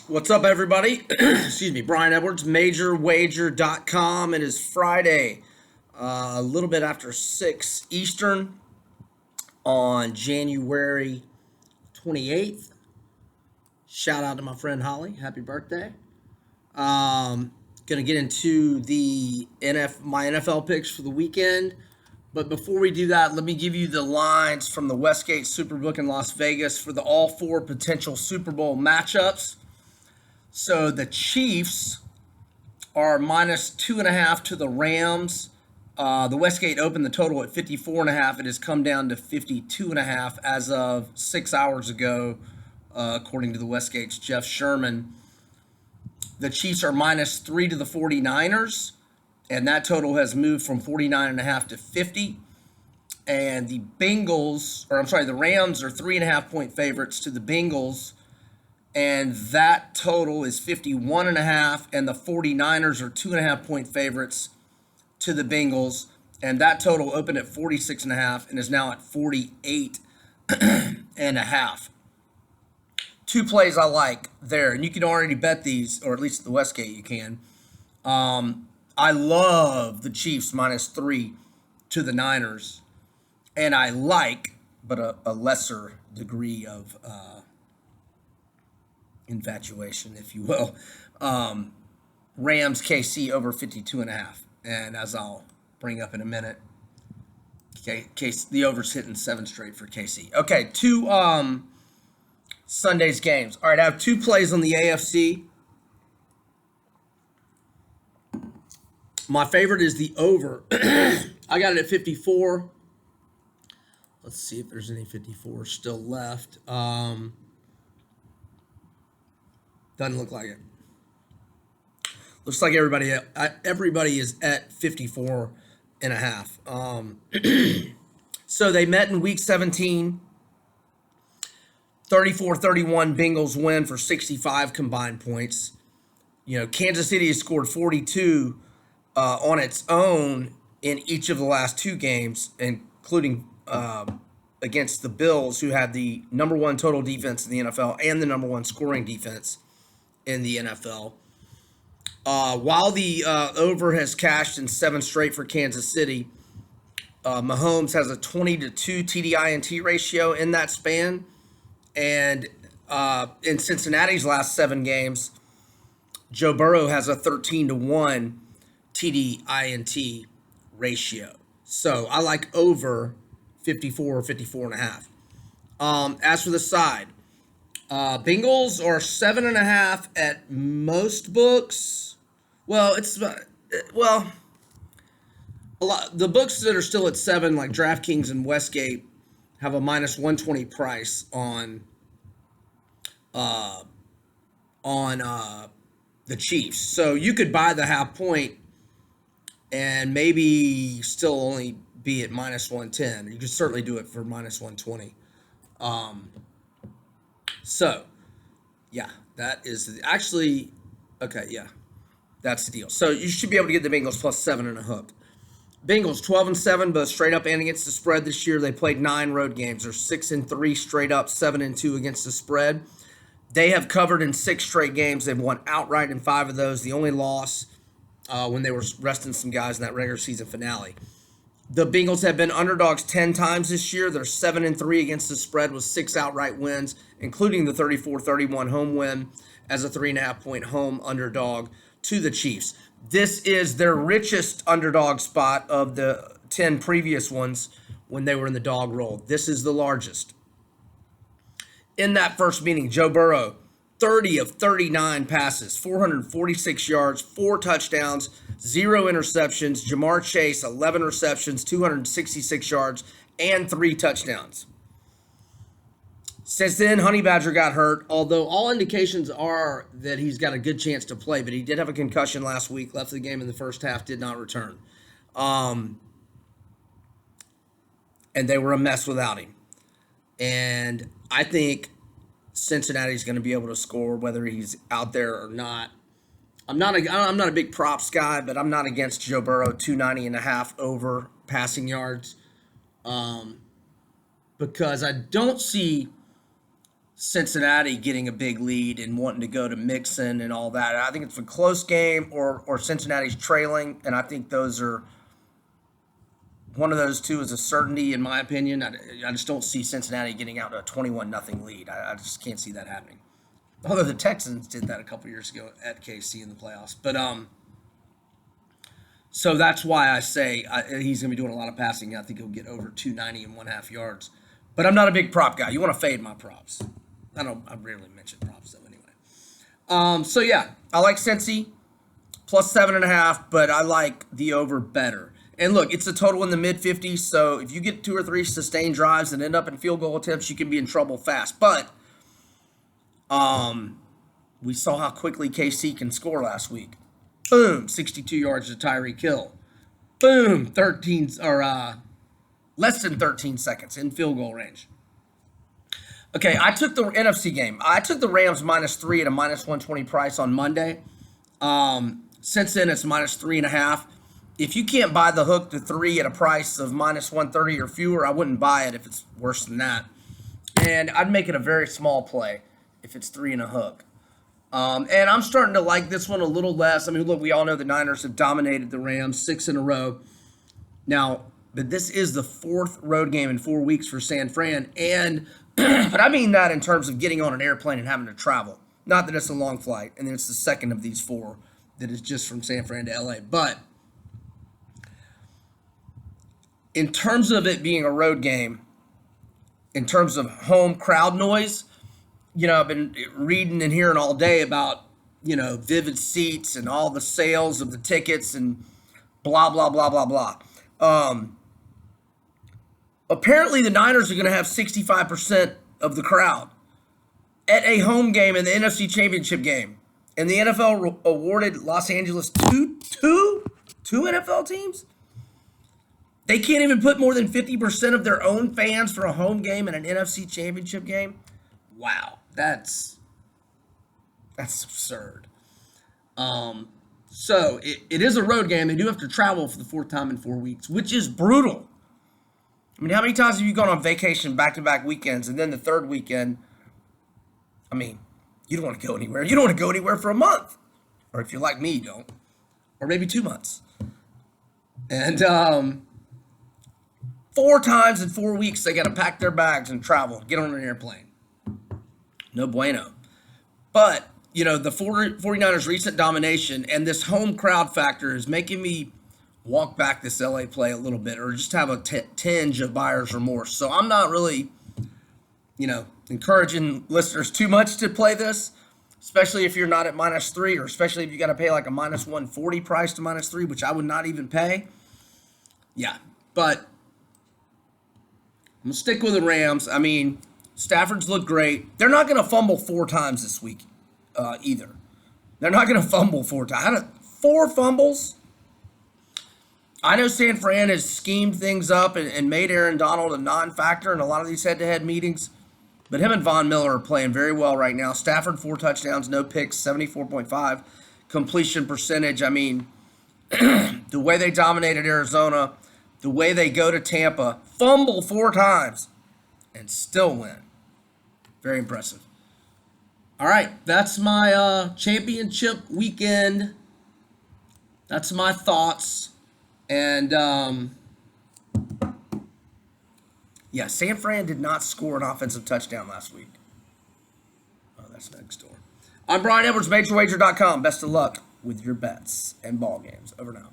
What's up, everybody? Excuse me, Brian Edwards, MajorWager.com. It is Friday, a little bit after 6 Eastern on January 28th. Shout out to my friend Holly. Happy birthday. Gonna get into my NFL picks for the weekend. But before we do that, let me give you the lines from the Westgate Superbook in Las Vegas for all four potential Super Bowl matchups. So the Chiefs are minus 2.5 to the Rams. The Westgate opened the total at 54.5. It has come down to 52.5 as of 6 hours ago, according to the Westgate's Jeff Sherman. The Chiefs are minus 3 to the 49ers, and that total has moved from 49.5 to 50. And the Rams are 3.5-point favorites to the Bengals, and that total is 51.5, and the 49ers are 2.5-point favorites to the Bengals, and that total opened at 46.5 and is now at 48.5. Two plays I like there, and you can already bet these, or at least at the Westgate you can. I love the Chiefs minus 3 to the Niners, and I like, but a lesser degree of infatuation, if you will, Rams KC over 52.5. And as I'll bring up in a minute, the over's hitting 7 straight for KC. Okay, two Sunday's games. All right, I have 2 plays on the AFC. My favorite is the over. I got it at 54. Let's see if there's any 54 still left. Doesn't look like it. Looks like everybody is at 54.5. So they met in week 17. 34-31 Bengals win for 65 combined points. Kansas City has scored 42 on its own in each of the last 2 games, including against the Bills, who had the number 1 total defense in the NFL and the number 1 scoring defense in the NFL. While the over has cashed in 7 straight for Kansas City, Mahomes has a 20-2 TD-INT ratio in that span. And in Cincinnati's last 7 games, Joe Burrow has a 13-1 TD-INT ratio. So I like over 54 or 54.5. As for the side, Bengals are 7.5 at most books. Well, a lot. The books that are still at 7, like DraftKings and Westgate, have a minus 120 price on the Chiefs. So you could buy the half point and maybe still only be at minus 110. You could certainly do it for minus 120. So, yeah, that is actually, okay, yeah, that's the deal. So you should be able to get the Bengals plus 7 and a hook. Bengals 12-7, both straight up and against the spread this year. They played 9 road games. They're 6-3 straight up, 7-2 against the spread. They have covered in 6 straight games. They've won outright in 5 of those. The only loss when they were resting some guys in that regular season finale. The Bengals have been underdogs 10 times this year. They're 7-3 against the spread with 6 outright wins, including the 34-31 home win as a 3.5-point home underdog to the Chiefs. This is their richest underdog spot of the 10 previous ones when they were in the dog roll. This is the largest. In that first meeting, Joe Burrow, 30 of 39 passes, 446 yards, 4 touchdowns, 0 interceptions. Jamar Chase, 11 receptions, 266 yards, and 3 touchdowns. Since then, Honey Badger got hurt, although all indications are that he's got a good chance to play, but he did have a concussion last week, left the game in the first half, did not return. And they were a mess without him. And I think Cincinnati's going to be able to score whether he's out there or not. I'm not a big props guy, but I'm not against Joe Burrow 290.5 over passing yards, because I don't see Cincinnati getting a big lead and wanting to go to Mixon and all that. I think it's a close game or Cincinnati's trailing, and I think those are one of those two is a certainty in my opinion. I just don't see Cincinnati getting out to a 21-0 lead. I just can't see that happening. Although the Texans did that a couple years ago at KC in the playoffs. But so that's why I say he's going to be doing a lot of passing. I think he'll get over 290 and 1/2 yards. But I'm not a big prop guy. You want to fade my props. I rarely mention props though anyway. So yeah, I like Cincy plus 7.5, but I like the over better. And look, it's a total in the mid-50s, so if you get 2 or 3 sustained drives and end up in field goal attempts, you can be in trouble fast. But we saw how quickly KC can score last week. Boom, 62 yards to Tyreek Hill. Boom, 13 or less than 13 seconds in field goal range. Okay, I took the NFC game. I took the Rams -3 at a -120 price on Monday. Since then, it's -3.5. If you can't buy the hook to 3 at a price of -130 or fewer, I wouldn't buy it if it's worse than that. And I'd make it a very small play if it's 3 and a hook. And I'm starting to like this one a little less. I mean, look, we all know the Niners have dominated the Rams 6 in a row. Now, but this is the 4th road game in 4 weeks for San Fran. And but I mean that in terms of getting on an airplane and having to travel. Not that it's a long flight. And then it's the second of these 4 that is just from San Fran to LA. But in terms of it being a road game, in terms of home crowd noise, you know, I've been reading and hearing all day about, you know, Vivid Seats and all the sales of the tickets and blah, blah, blah, blah, blah. Apparently the Niners are going to have 65% of the crowd at a home game in the NFC Championship game. And the NFL awarded Los Angeles two NFL teams? They can't even put more than 50% of their own fans for a home game in an NFC Championship game? Wow, that's absurd. So it is a road game. They do have to travel for the 4th time in 4 weeks, which is brutal. I mean, how many times have you gone on vacation back-to-back weekends, and then the 3rd weekend, I mean, you don't want to go anywhere. You don't want to go anywhere for a month. Or if you're like me, you don't. Or maybe 2 months. And 4 times in 4 weeks, they got to pack their bags and travel, get on an airplane. No bueno. But, you know, the 49ers' recent domination and this home crowd factor is making me walk back this LA play a little bit or just have a tinge of buyer's remorse. So I'm not really, you know, encouraging listeners too much to play this, especially if you're not at -3 or especially if you got to pay like a -140 price to -3, which I would not even pay. Yeah, but I'm going to stick with the Rams. I mean, Stafford's looked great. They're not going to fumble 4 times this week either. They're not going to fumble 4 times. 4 fumbles? I know San Fran has schemed things up and made Aaron Donald a non-factor in a lot of these head-to-head meetings. But him and Von Miller are playing very well right now. Stafford, 4 touchdowns, no picks, 74.5 completion percentage. I mean, the way they dominated Arizona, the way they go to Tampa, fumble 4 times, and still win. Very impressive. All right, that's my championship weekend. That's my thoughts. And, yeah, San Fran did not score an offensive touchdown last week. Oh, that's next door. I'm Brian Edwards, MajorWager.com. Best of luck with your bets and ball games. Over now.